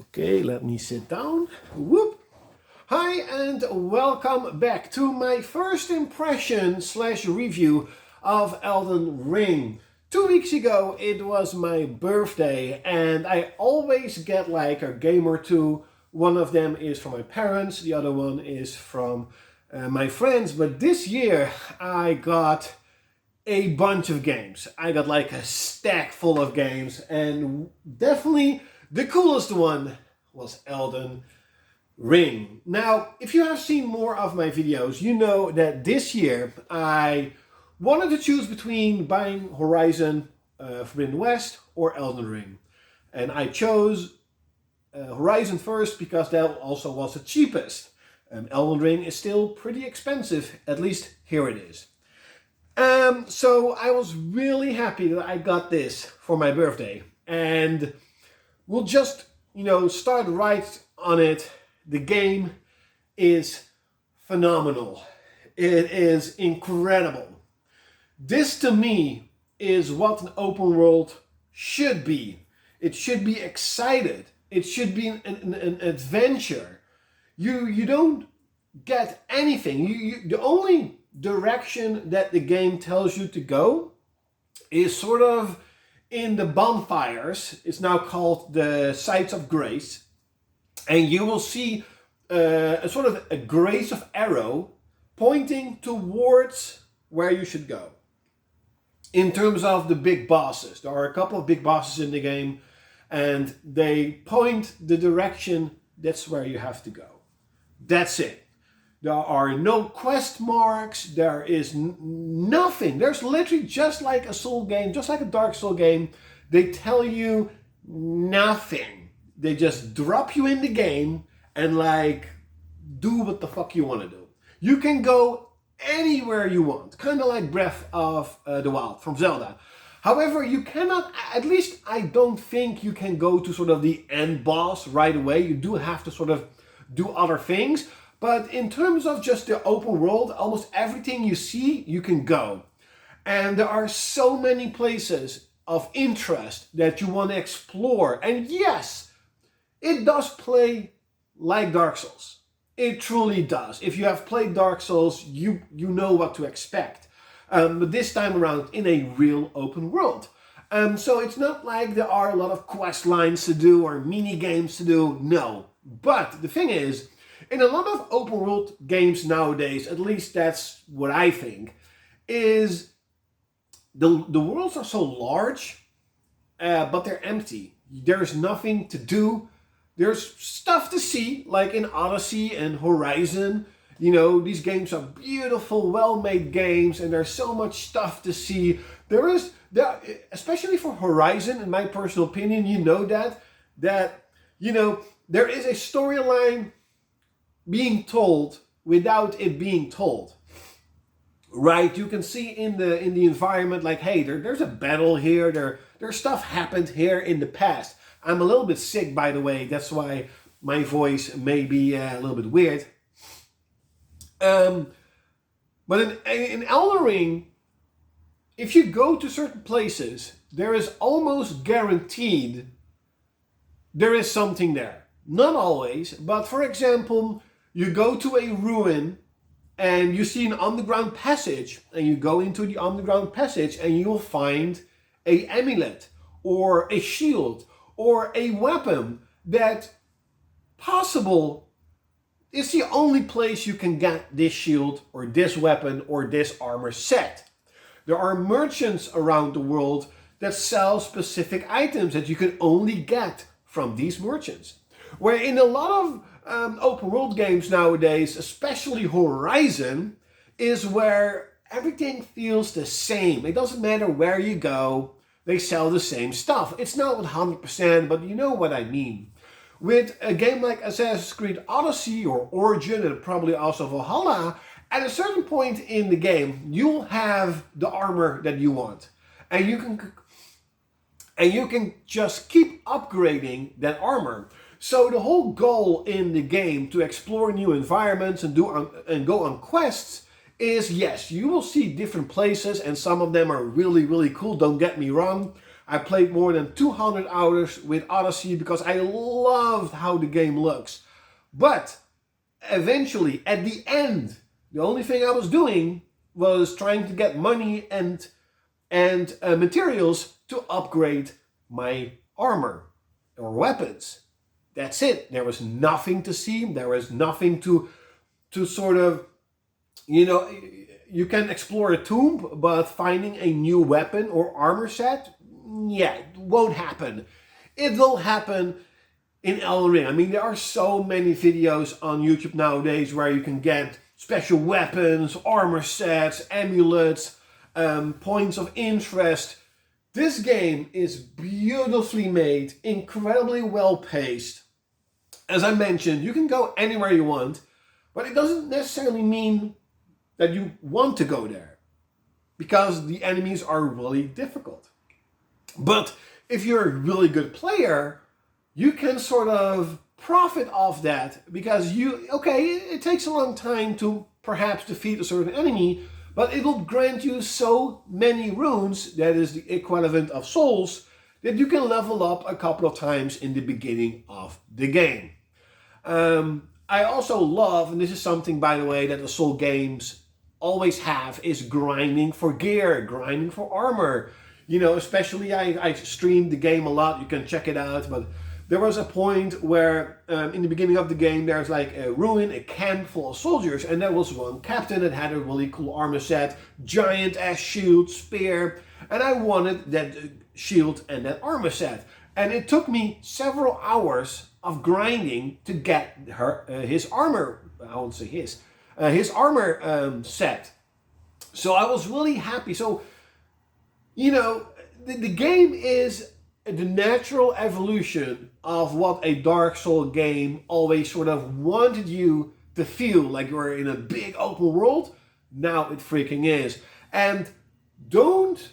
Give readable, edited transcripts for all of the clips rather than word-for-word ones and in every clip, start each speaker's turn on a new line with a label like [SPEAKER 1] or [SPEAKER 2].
[SPEAKER 1] Okay, let me sit down. Whoop! Hi and welcome back to my first impression / review of Elden Ring. 2 weeks ago it was my birthday and I always get like a game or two. One of them is from my parents, the other one is from my friends. But this year I got a bunch of games. I got like a stack full of games, and definitely the coolest one was Elden Ring. Now, if you have seen more of my videos, you know that this year I wanted to choose between buying Horizon Forbidden West or Elden Ring. And I chose Horizon first because that also was the cheapest. Elden Ring is still pretty expensive, at least here it is. So I was really happy that I got this for my birthday, and we'll just, start right on it. The game is phenomenal. It is incredible. This to me is what an open world should be. It should be excited. It should be an adventure. You don't get anything. The only direction that the game tells you to go is sort of in the bonfires. It's now called the Sites of Grace, and you will see a sort of a grace of arrow pointing towards where you should go. In terms of the big bosses, there are a couple of big bosses in the game, and they point the direction. That's where you have to go. That's it. There are no quest marks, there is nothing. There's literally just like a Soul game, just like a Dark Soul game. They tell you nothing. They just drop you in the game and like do what the fuck you want to do. You can go anywhere you want, kind of like Breath of the Wild from Zelda. However, you cannot, at least I don't think you can go to sort of the end boss right away. You do have to sort of do other things. But in terms of just the open world, almost everything you see, you can go. And there are so many places of interest that you want to explore. And yes, it does play like Dark Souls. It truly does. If you have played Dark Souls, you know what to expect. But this time around in a real open world. So it's not like there are a lot of quest lines to do or mini games to do. No. But the thing is, in a lot of open world games nowadays, at least that's what I think, is the worlds are so large, but they're empty. There's nothing to do. There's stuff to see, like in Odyssey and Horizon. These games are beautiful, well-made games, and there's so much stuff to see. There, especially for Horizon, in my personal opinion, that there is a storyline being told without it being told, right? You can see in the environment, like, hey, there's a battle here, there's stuff happened here in the past. I'm a little bit sick, by the way, that's why my voice may be a little bit weird. But in Elden Ring, if you go to certain places, there is almost guaranteed there is something there. Not always, but for example, you go to a ruin and you see an underground passage, and you go into the underground passage and you will find an amulet or a shield or a weapon that possible is the only place you can get this shield or this weapon or this armor set. There are merchants around the world that sell specific items that you can only get from these merchants. Where in a lot of open world games nowadays, especially Horizon, is where everything feels the same. It doesn't matter where you go, they sell the same stuff. It's not 100%, but you know what I mean. With a game like Assassin's Creed Odyssey or Origin, and probably also Valhalla, at a certain point in the game, you'll have the armor that you want. And you can just keep upgrading that armor. So the whole goal in the game to explore new environments and go on quests is, yes, you will see different places, and some of them are really, really cool, don't get me wrong. I played more than 200 hours with Odyssey because I loved how the game looks. But eventually, at the end, the only thing I was doing was trying to get money and materials to upgrade my armor or weapons. That's it. There was nothing to see. There was nothing to sort of, you can explore a tomb, but finding a new weapon or armor set, yeah, it won't happen. It will happen in Elden Ring. I mean, there are so many videos on YouTube nowadays where you can get special weapons, armor sets, amulets, points of interest. This game is beautifully made, incredibly well paced. As I mentioned, you can go anywhere you want, but it doesn't necessarily mean that you want to go there, because the enemies are really difficult. But if you're a really good player, you can sort of profit off that, because it takes a long time to perhaps defeat a certain enemy, but it will grant you so many runes, that is the equivalent of souls, that you can level up a couple of times in the beginning of the game. I also love, and this is something, by the way, that the Soul games always have, is grinding for gear, grinding for armor. Especially I streamed the game a lot, you can check it out, but there was a point where in the beginning of the game there's like a ruin, a camp full of soldiers, and there was one captain that had a really cool armor set, giant ass shield, spear, and I wanted that shield and that armor set. And it took me several hours of grinding to get his armor, I won't say his armor set. So I was really happy. So, the game is the natural evolution of what a Dark Souls game always sort of wanted you to feel, like you're in a big open world. Now it freaking is. And don't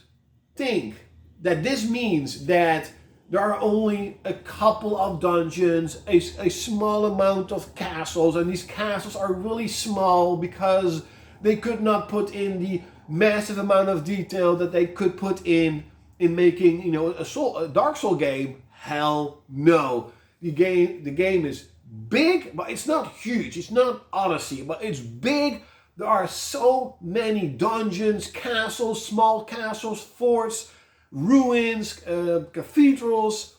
[SPEAKER 1] think that this means that there are only a couple of dungeons, a small amount of castles, and these castles are really small because they could not put in the massive amount of detail that they could put in making, a Dark Souls game. Hell no. The game is big, but it's not huge. It's not Odyssey, but it's big. There are so many dungeons, castles, small castles, forts, ruins, cathedrals,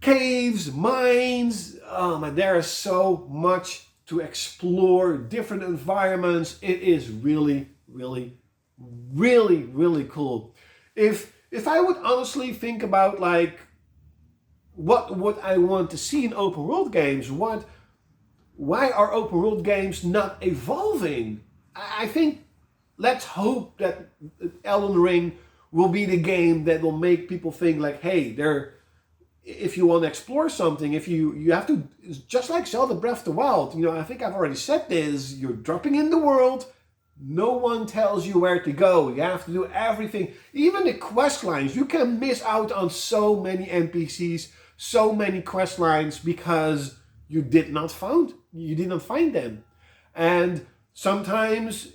[SPEAKER 1] caves, mines. There is so much to explore, different environments. It is really, really, really, really cool. If I would honestly think about like what I want to see in open world games, why are open world games not evolving? I think, let's hope that Elden Ring will be the game that will make people think like, hey, if you want to explore something, if you have to, just like Zelda Breath of the Wild, I think I've already said this, you're dropping in the world, no one tells you where to go, you have to do everything, even the quest lines, you can miss out on so many NPCs, so many quest lines because you did not find them. And sometimes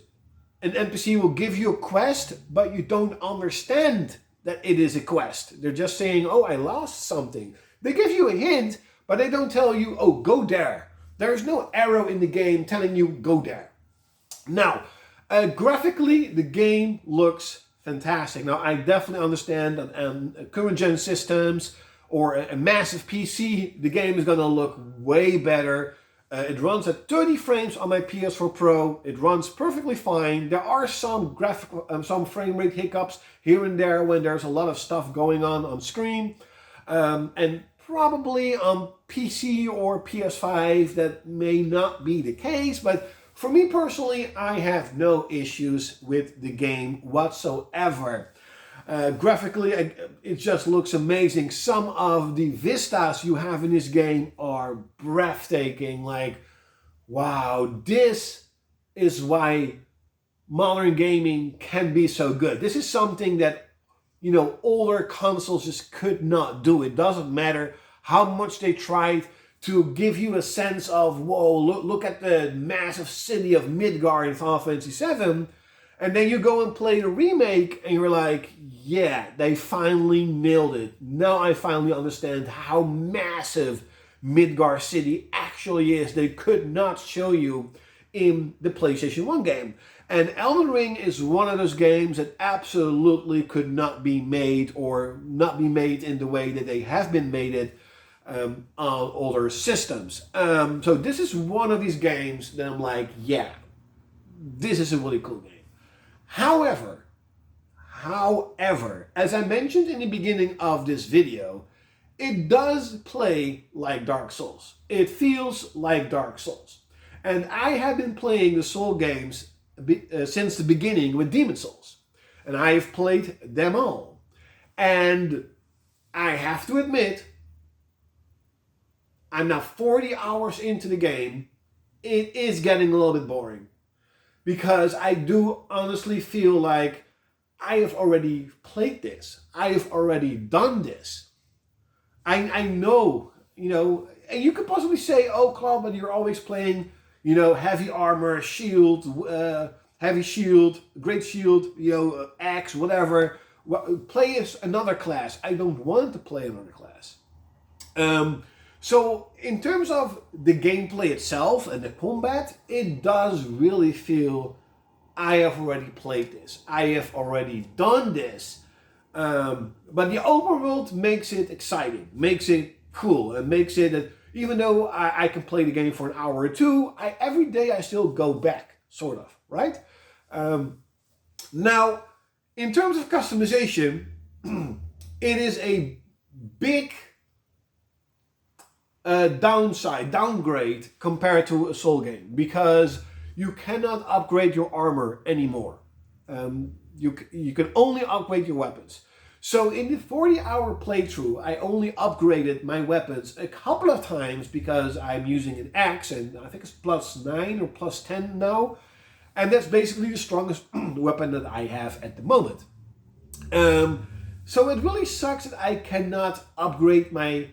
[SPEAKER 1] an NPC will give you a quest, but you don't understand that it is a quest. They're just saying, oh, I lost something. They give you a hint, but they don't tell you, oh, go there. There's no arrow in the game telling you, go there. Now, graphically, the game looks fantastic. Now, I definitely understand that current gen systems or a massive PC, the game is going to look way better. It runs at 30 frames on my PS4 Pro. It runs perfectly fine. There are some some frame rate hiccups here and there when there's a lot of stuff going on screen. And probably on PC or PS5 that may not be the case, but for me personally, I have no issues with the game whatsoever. Graphically, it just looks amazing. Some of the vistas you have in this game are breathtaking. Like, wow, this is why modern gaming can be so good. This is something that, older consoles just could not do. It doesn't matter how much they tried to give you a sense of, whoa, look at the massive city of Midgard in Final Fantasy VII. And then you go and play the remake and you're like, yeah, they finally nailed it. Now I finally understand how massive Midgar City actually is. They could not show you in the PlayStation 1 game. And Elden Ring is one of those games that absolutely could not be made, or not be made in the way that they have been made it on older systems. So this is one of these games that I'm like, yeah, this is a really cool game. However, as I mentioned in the beginning of this video, it does play like Dark Souls. It feels like Dark Souls. And I have been playing the Soul games since the beginning with Demon Souls. And I've played them all. And I have to admit, I'm now 40 hours into the game. It is getting a little bit boring. Because I do honestly feel like I have already played this. I have already done this. I know, and you could possibly say, oh, Claude, but you're always playing, heavy armor, shield, heavy shield, great shield, axe, whatever. Play as another class. I don't want to play another class. So in terms of the gameplay itself and the combat, it does really feel I have already played this. I have already done this. But the open world makes it exciting, makes it cool, and makes it that even though I can play the game for an hour or two, every day I still go back, sort of, right? Now, in terms of customization, it is a big downgrade compared to a Soul game, because you cannot upgrade your armor anymore. You can only upgrade your weapons. So in the 40-hour playthrough, I only upgraded my weapons a couple of times because I'm using an axe, and I think it's +9 or +10 now. And that's basically the strongest weapon that I have at the moment. So it really sucks that I cannot upgrade my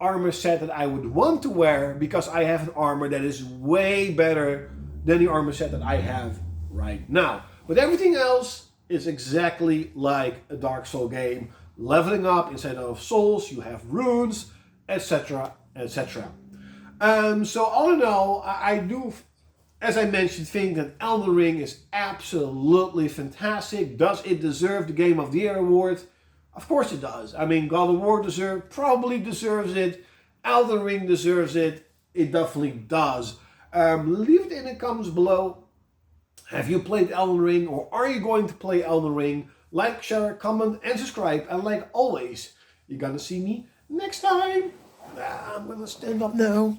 [SPEAKER 1] armor set that I would want to wear, because I have an armor that is way better than the armor set that I have right now. But everything else is exactly like a Dark Soul game. Leveling up, instead of souls, you have runes, etc., etc. So all in all, I do, as I mentioned, think that Elden Ring is absolutely fantastic. Does it deserve the Game of the Year award? Of course it does. I mean, God of War probably deserves it. Elden Ring deserves it. It definitely does. Leave it in the comments below. Have you played Elden Ring, or are you going to play Elden Ring? Like, share, comment, and subscribe. And like always, you're gonna see me next time. I'm gonna stand up now.